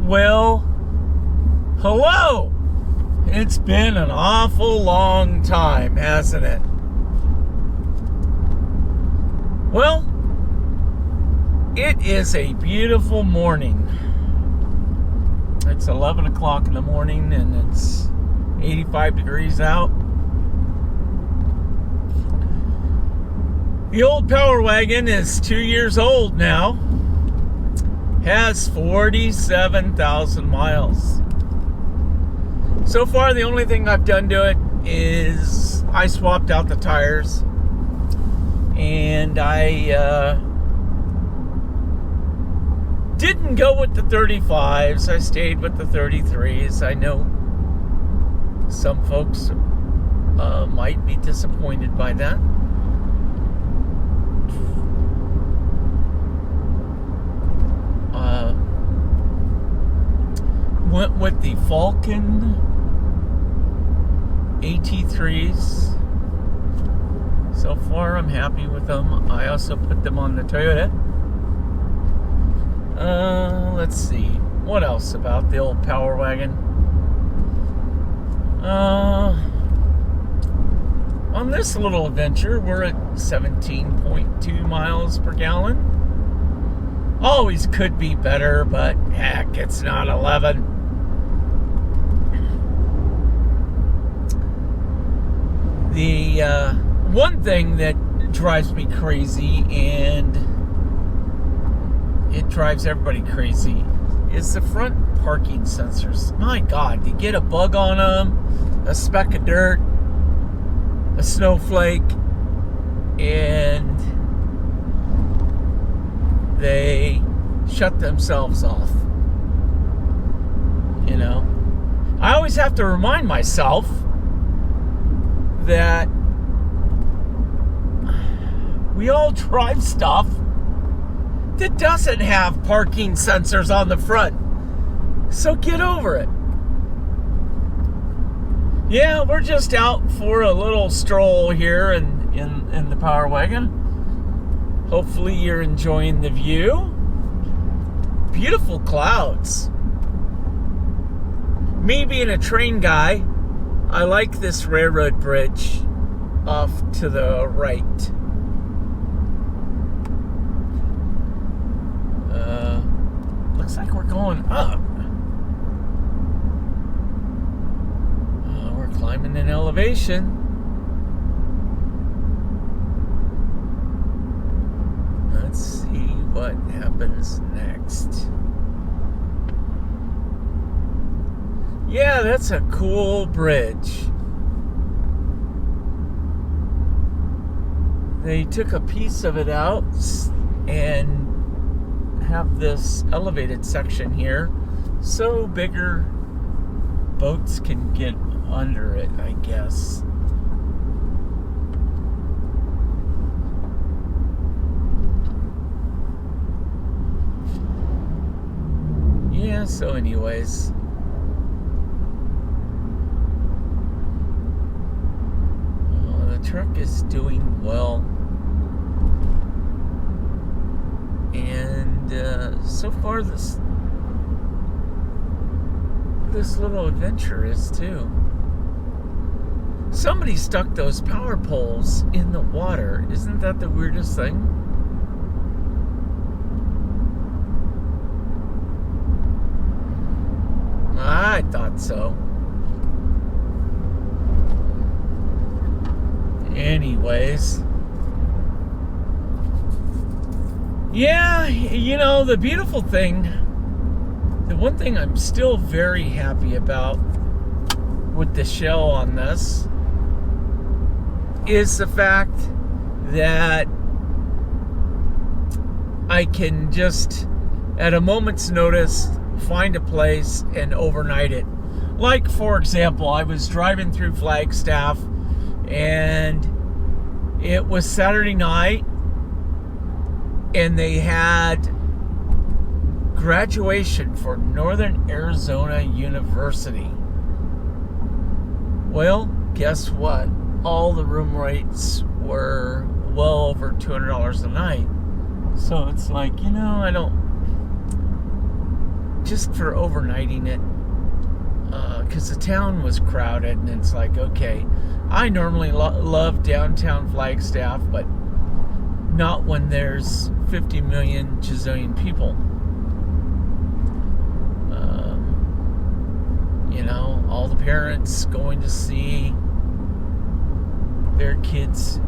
Well, hello. It's been an awful long time, hasn't it? Well, it is a beautiful morning. It's 11 o'clock in the morning and it's 85 degrees out. The old Power Wagon is 2 years old now. Has 47,000 miles. So far, the only thing I've done to it is I swapped out the tires, and I didn't go with the 35s. I stayed with the 33s. I know some folks might be disappointed by that. Went with the Falcon AT3s. So far, I'm happy with them. I also put them on the Toyota. Let's see. What else about the old Power Wagon? On this little adventure, we're at 17.2 miles per gallon. Always could be better, but heck, it's not 11. The one thing that drives me crazy, and it drives everybody crazy, is the front parking sensors. My God, you get a bug on them, a speck of dirt, a snowflake, and they shut themselves off. You know, I always have to remind myself that we all drive stuff that doesn't have parking sensors on the front. So get over it. Yeah, we're just out for a little stroll here in the Power Wagon. Hopefully you're enjoying the view. Beautiful clouds. Me being a train guy, I like this railroad bridge off to the right. Looks like we're going up. We're climbing an elevation. Let's see what happens next. Yeah, that's a cool bridge. They took a piece of it out and have this elevated section here so bigger boats can get under it, I guess. Yeah, so anyways, the truck is doing well, and so far this little adventure is too. Somebody stuck those power poles in the water. Isn't that the weirdest thing? I thought so. Anyways, yeah, you know, the beautiful thing, the one thing I'm still very happy about with the shell on this is the fact that I can just, at a moment's notice, find a place and overnight it. Like, for example, I was driving through Flagstaff, and it was Saturday night, and they had graduation for Northern Arizona University. Well, guess what? All the room rates were well over $200 a night. So it's like, you know, I don't just for overnighting it, because the town was crowded, and it's like, okay, I normally love downtown Flagstaff, but not when there's 50 million gazillion people. You know, all the parents going to see their kids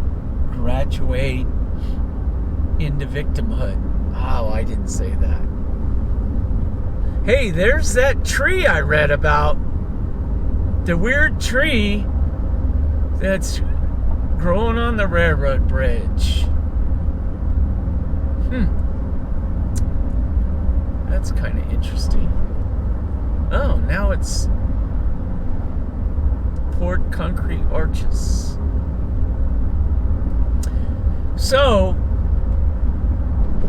graduate into victimhood. Oh, I didn't say that. Hey, there's that tree I read about. The weird tree that's growing on the railroad bridge. That's kind of interesting. Oh, now it's poured concrete arches. So,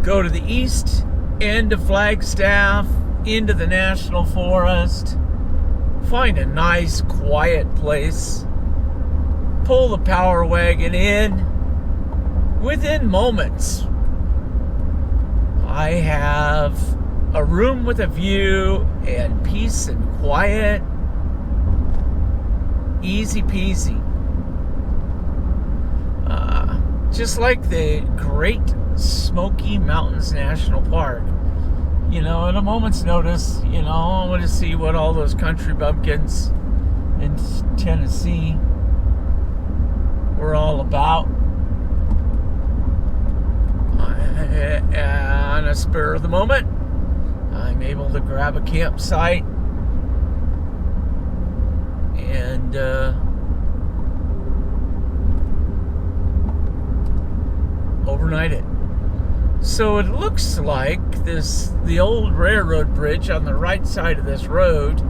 go to the east end of Flagstaff, into the National Forest, find a nice, quiet place, pull the Power Wagon in. Within moments, I have a room with a view and peace and quiet. Easy peasy. Just like the Great Smoky Mountains National Park. You know, at a moment's notice, you know, I want to see what all those country bumpkins in Tennessee were all about. On a spur of the moment, I'm able to grab a campsite and overnight it. So it looks like the old railroad bridge on the right side of this road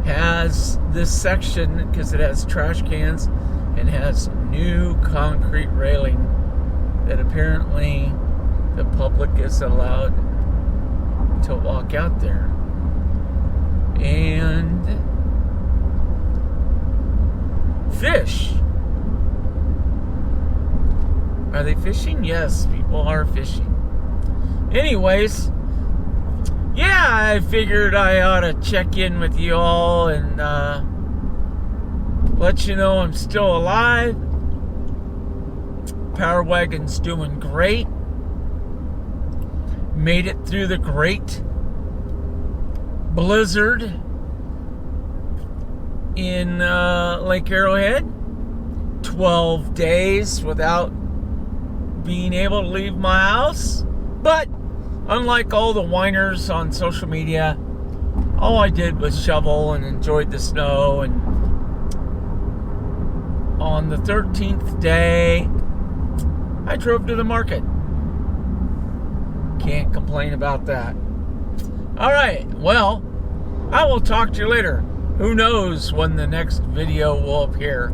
has this section, because it has trash cans and has new concrete railing that apparently the public is allowed to walk out there. And fish. Are they fishing? Yes, people are fishing. Anyways, yeah, I figured I ought to check in with you all and let you know I'm still alive. Power Wagon's doing great. Made it through the great blizzard in Lake Arrowhead. 12 days without being able to leave my house. But unlike all the whiners on social media, all I did was shovel and enjoyed the snow. And on the 13th day, I drove to the market. Can't complain about that. All right, well, I will talk to you later. Who knows when the next video will appear.